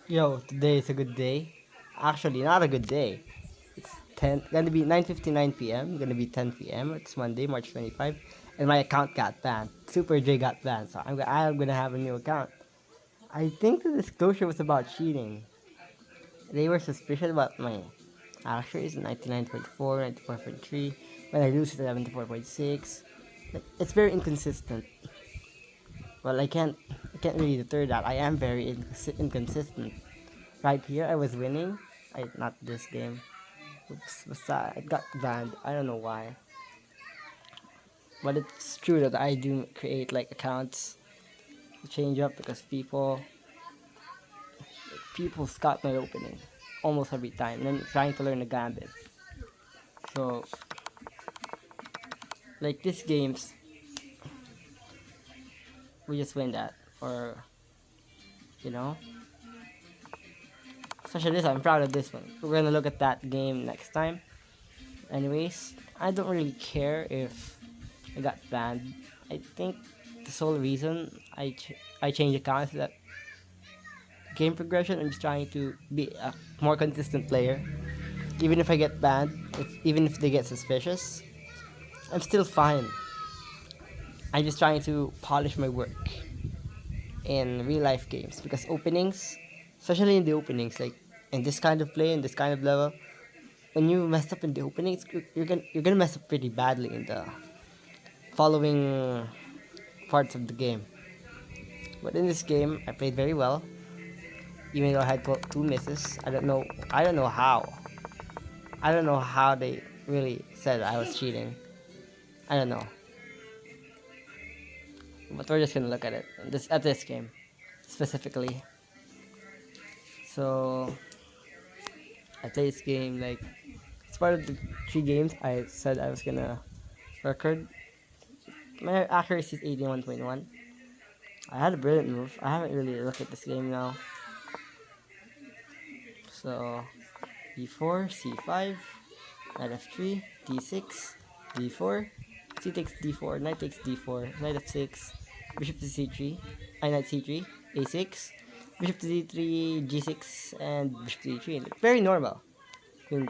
Yo, today is a good day. Actually, not a good day. It's 10, gonna be 9:59 p.m. Gonna be 10 p.m. It's Monday, March 25, and my account got banned. Super J got banned, so I'm gonna have a new account. I think the disclosure was about cheating. They were suspicious about my actions 99.4, 94.3. When I lose, it's 74.6. It's very inconsistent. Well, I can't really deter that. I am very inconsistent. Right here, I was winning. Not this game. Oops, basta, it got banned. I don't know why. But it's true that I do create like accounts to change up because people scout my opening almost every time. And then trying to learn the gambit. So like these games, we just win that. Or you know, especially this, I'm proud of this one. We're gonna look at that game next time. Anyways, I don't really care if I got banned. I think the sole reason I changed accounts is that game progression. I'm just trying to be a more consistent player. Even if I get banned, even if they get suspicious, I'm still fine. I'm just trying to polish my work in real life games because openings, especially in the openings, like in this kind of play, in this kind of level, when you mess up in the openings, you're gonna mess up pretty badly in the following parts of the game. But in this game, I played very well, even though I had two misses. I don't know how. I don't know how they really said I was cheating. I don't know. But we're just gonna look at it. At this game specifically. So I played this game like it's part of the three games I said I was gonna record. My accuracy is 81.1. I had a brilliant move. I haven't really looked at this game now. So d4, c5, knight f3, d6, d4, c takes d4, knight takes d4, knight f6, bishop to c3, knight c3, a6, bishop to d3, g6, and bishop to d3. Very normal. Queen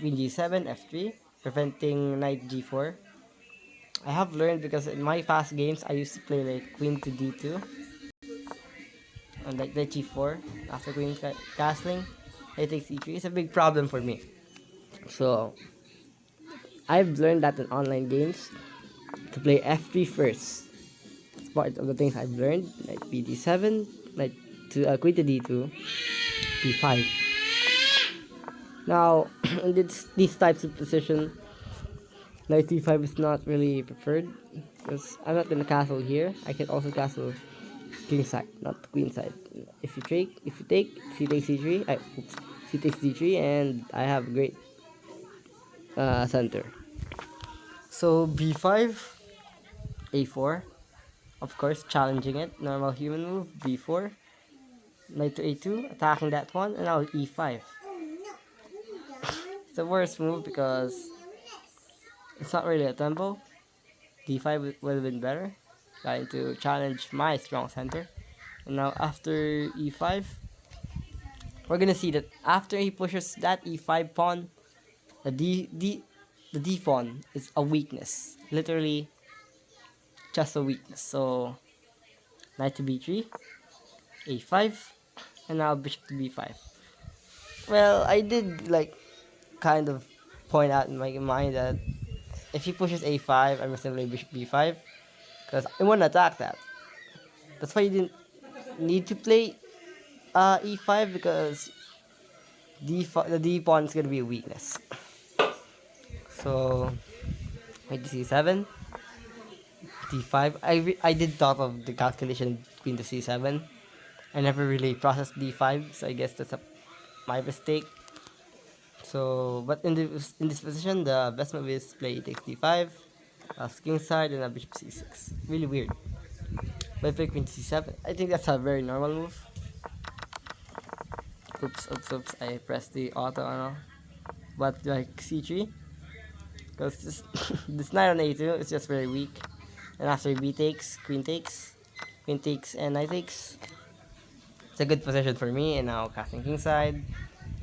g7, f3, preventing knight g4. I have learned because in my past games I used to play like queen to d2 and like knight g4 after queen castling. Knight takes e3 is a big problem for me. So I've learned that in online games to play f3 first. It's part of the things I've learned. Like bd7, like to queen to d2, b5. Now in these types of position, knight d5 is not really preferred because I'm not gonna castle here. I can also castle king side, not the queen side. If you take, c takes c3. Oops, c takes d3, and I have great center. So b5, a4, of course, challenging it. Normal human move, b4, knight to a2, attacking that one, and now e5. It's the worst move because it's not really a tempo. d5 would have been better, trying to challenge my strong center. And now after e5, we're gonna see that after he pushes that e5 pawn, the d pawn is a weakness. Literally, just a weakness. So knight to b3, a5, and now bishop to b5. Well, I did like kind of point out in my mind that if he pushes a5, I must play bishop b5 because I want to attack that. That's why you didn't need to play e5 because the d pawn is gonna be a weakness. So knight to c7, d5. I did thought of the calculation between the c7. I never really processed d5, so I guess that's my mistake. So, but in this position, the best move is play e takes d5, king side, and a bishop c6. Really weird. But play queen c7. I think that's a very normal move. Oops. I pressed the auto, ano. But like c3, because this this knight on a2 is just very weak. And after b takes, queen takes, and knight takes. It's a good position for me, and now casting kingside,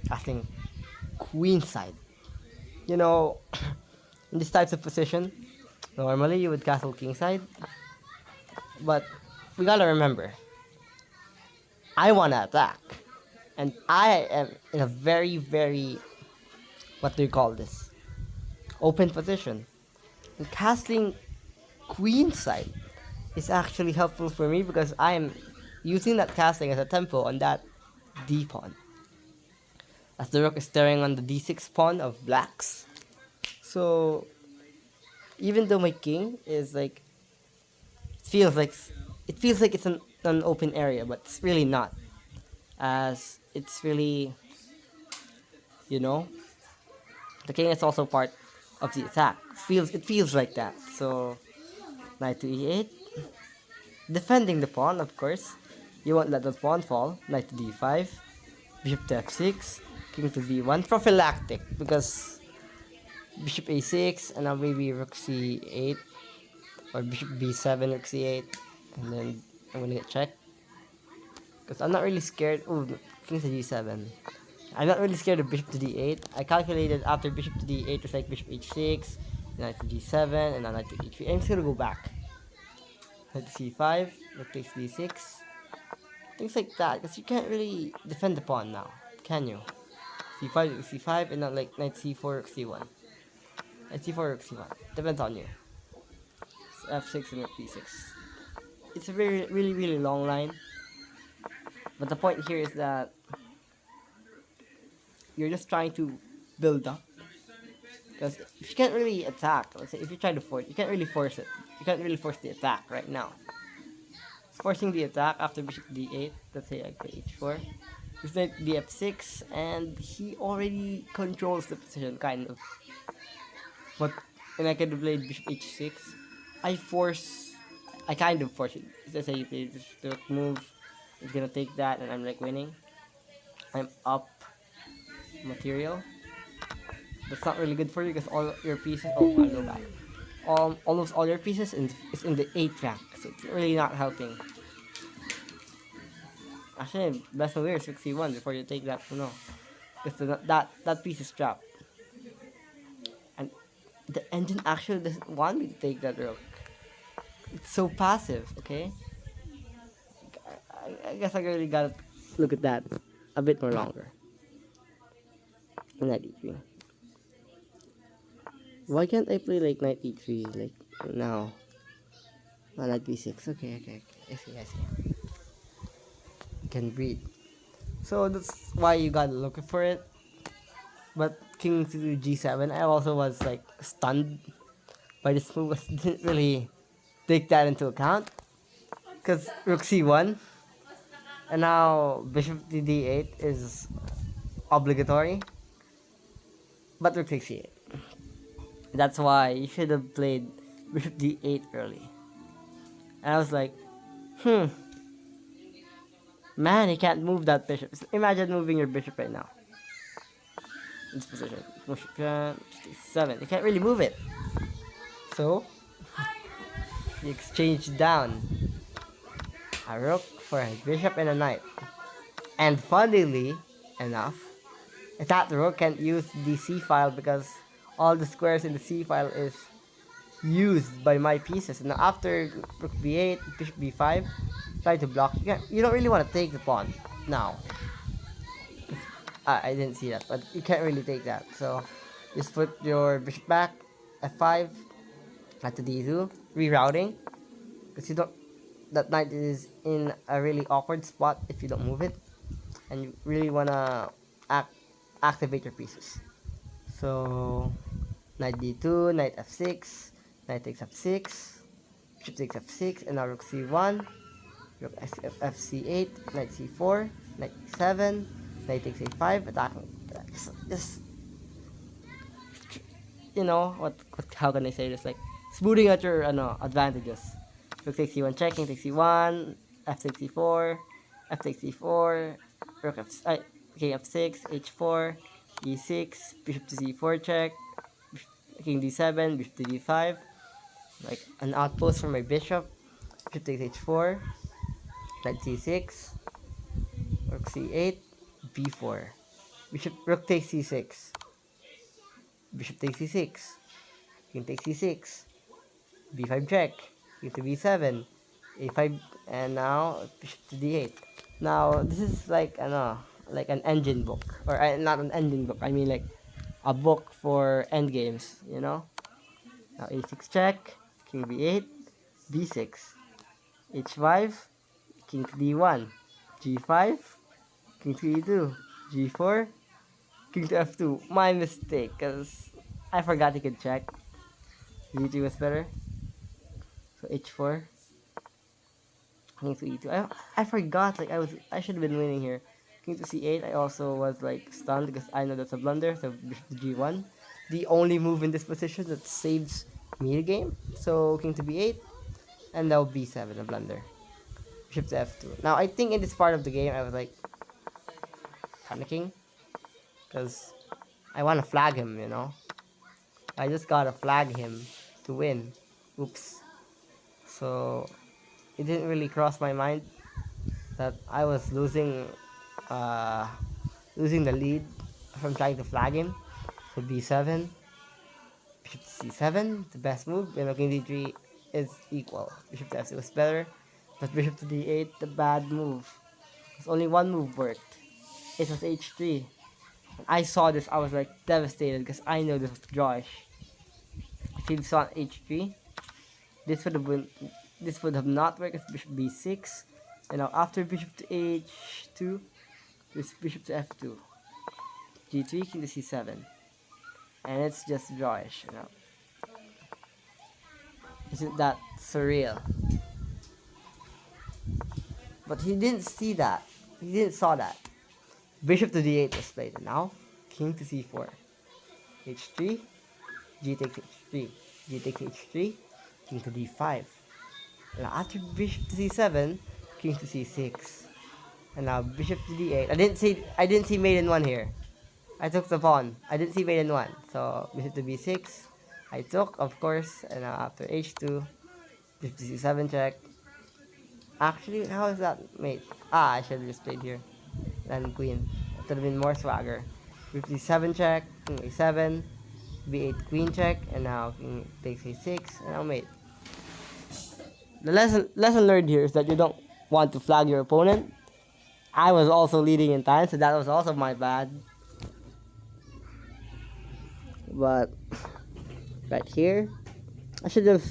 casting queenside. You know, in these types of position, normally you would castle kingside, but we gotta remember, I wanna attack, and I am in a very, very, what do you call this? Open position. And casting queenside is actually helpful for me because I am using that casting as a tempo on that D pawn. As the rook is staring on the D6 pawn of blacks. So even though my king is like it feels like it feels like it's an open area, but it's really not. As it's really, you know, the king is also part of the attack. It feels like that. So knight to e8, defending the pawn, of course. You won't let the pawn fall. Knight to d5, bishop to f6, king to d1, prophylactic because bishop a6 and now maybe rook c8 or bishop b7, rook c8, and then I'm gonna get checked because I'm not really scared. Oh, king to d7. I'm not really scared of bishop to d8. I calculated after bishop to d8 it's like bishop h6, knight to d7, and then knight to e3. I'm just gonna go back. Knight to c5, rook takes d6, things like that. Because you can't really defend the pawn now, can you? c5, c5, and not like knight c4, rook c1. Knight c4, rook c1. Depends on you. It's f6 and rook d6. It's a very, really, really long line. But the point here is that you're just trying to build up. Because if you can't really attack, let's say if you try to force, you can't really force it. You can't really force the attack right now. It's forcing the attack after bishop d8. Let's say I play h4. He's knight df6, and he already controls the position, kind of. But when I could have played bishop h6, I kind of force it. Let's say you play this move, it's gonna take that, and I'm like winning. I'm up material. That's not really good for you because all your pieces. Oh, I'll go back. Almost all your pieces is in the 8th rank, so it's really not helping. Actually, best move here is 61 before you take that. No, because that piece is trapped, and the engine actually doesn't want me to take that rook. It's so passive. Okay, I guess I really gotta look at that a bit more longer. Knight e3. Why can't I play like knight e3 like now? Knight b6. Okay. I see. You can breathe. So that's why you gotta look for it. But king to g7, I also was like stunned by this move. Didn't really take that into account. Because rook c1, and now bishop to d8 is obligatory. But rook takes c8. That's why you should have played bishop d8 early. And I was like, man, he can't move that bishop. Imagine moving your bishop right now. In this position. Bishop d7. You can't really move it. So, he exchanged down a rook for a bishop and a knight. And funnily enough, that rook can't use the c file because all the squares in the c file is used by my pieces. Now after rook b8, bishop b5, try to block. You don't really want to take the pawn now. I didn't see that, but you can't really take that. So just put your bishop back, f5, knight to d2, rerouting, because you don't. That knight is in a really awkward spot if you don't move it, and you really wanna activate your pieces. So knight d2, knight f6, knight takes f6, bishop takes f6, and now rook c1, rook fc8, knight c4, knight e7, knight takes a5, attacking. Just you know what? How can I say this? Like smoothing out your advantages. Rook takes c1, checking, takes c1, f takes c4, f takes c4, rook f, king f6, h4, e6, bishop to c4 check, king d7, bishop to d5, like an outpost for my bishop. Bishop takes h4, knight c6, c8, b4. Rook takes c6. Bishop takes c6. King takes c6. b5 check. King to b7. a5, and now bishop to d8. Now this is like like an engine book, or not an engine book. I mean like a book for endgames. Now a6 check. King b8. b6. h5. King to d1. g5. King to e2. g4. King to f2. My mistake, because I forgot he could check. g3 was better. So h4. King to e2. I forgot. Like I should have been winning here. King to c8. I also was like stunned because I know that's a blunder. So bishop to g1. The only move in this position that saves me the game. So king to b8, and now b7, a blunder. Bishop to f2. Now I think in this part of the game I was like panicking because I want to flag him. I just gotta flag him to win. Oops. So it didn't really cross my mind that I was uh, losing the lead from trying to flag him. So b7, bishop to c7, the best move. And king d3 is equal. Bishop to f2 was better, but bishop to d8, the bad move. Because only one move worked. It was h3. When I saw this, I was like devastated because I know this was Josh. If he saw h3, this would have been this would have not worked as bishop b6, and now after bishop to h2, this bishop to f2, g3, king to c7, and it's just Josh. Isn't that surreal? But he didn't see that. He didn't saw that. Bishop to d8 was played, and now king to c4, h3, g takes h3, g takes h3, king to d5. Now after bishop to c7, king to c6. And now bishop to d8. I didn't see mate in one here. I took the pawn. I didn't see mate in one. So bishop to b6. I took, of course, and now after h2, bishop to c7 check. Actually, how is that mate? I should have just played here. Then queen. It would have been more swagger. Bishop to c7 check, king a7, b8 queen check, and now king takes a6, and now mate. The lesson learned here is that you don't want to flag your opponent. I was also leading in time, so that was also my bad. But right here, I should have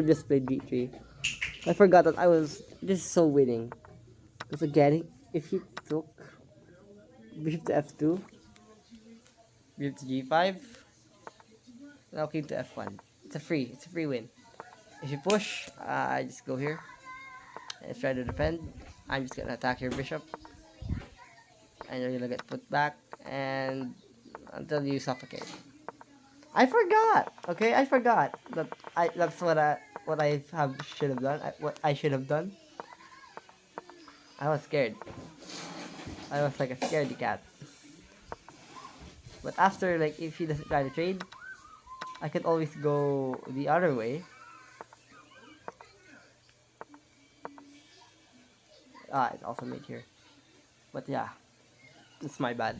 just played d3. I forgot that I was this is so winning. Because again, if he took bishop to f2, bishop to g5, now king to f1. It's a free win. If you push, I just go here and try to defend. I'm just gonna attack your bishop, and you're gonna get put back, and until you suffocate. I forgot. Okay, I forgot that that's what I should have done. What I should have done. I was scared. I was like a scaredy cat. But after, like, if he doesn't try to trade, I could always go the other way. It's also made here. But yeah, it's my bad.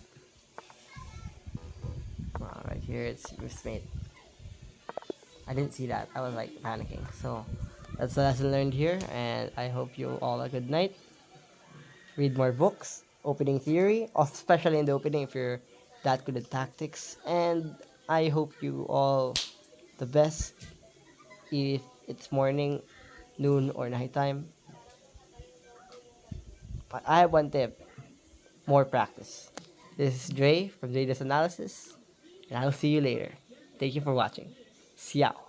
Right here, it's mate. I didn't see that. I was like panicking. So that's the lesson learned here, and I hope you all a good night. Read more books, opening theory, especially in the opening if you're that good at tactics. And I hope you all the best if it's morning, noon, or nighttime. But I have one tip: more practice. This is Drei from Data's Analysis, and I'll see you later. Thank you for watching. Ciao.